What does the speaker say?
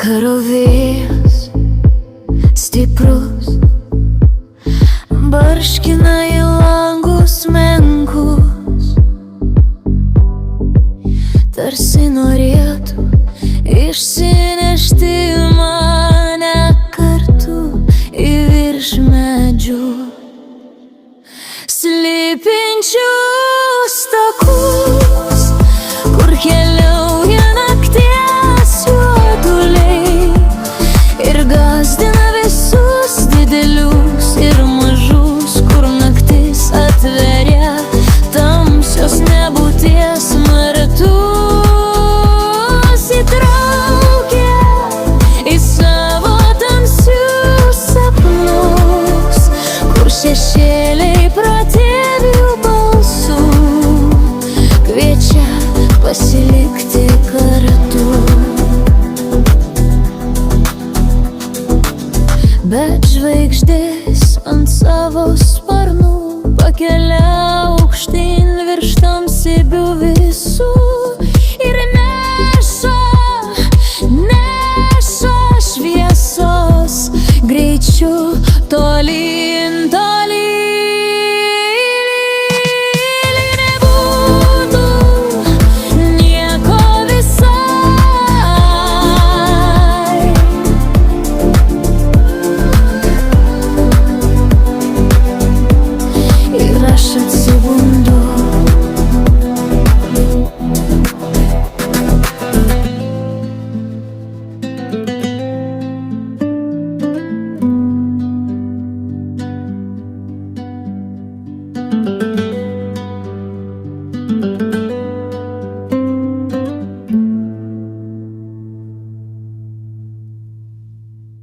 Karovėjas stiprus barškina į langus menkus, tarsi norėtų išsinešti mane kartu į virš medžių slypinčius takus, kur keliauja nakties juoduliai ir gąsdina visus didelius ir mažus, kur naktis atveria tamsios nebūties vartus, įtraukia į savo tamsius sapnus, kur šešėliai pratėvių balsų kviečia pasilikti kartu. Bet žvaigždės ant savo sparnų pakelia aukštyn virš tamsybių visų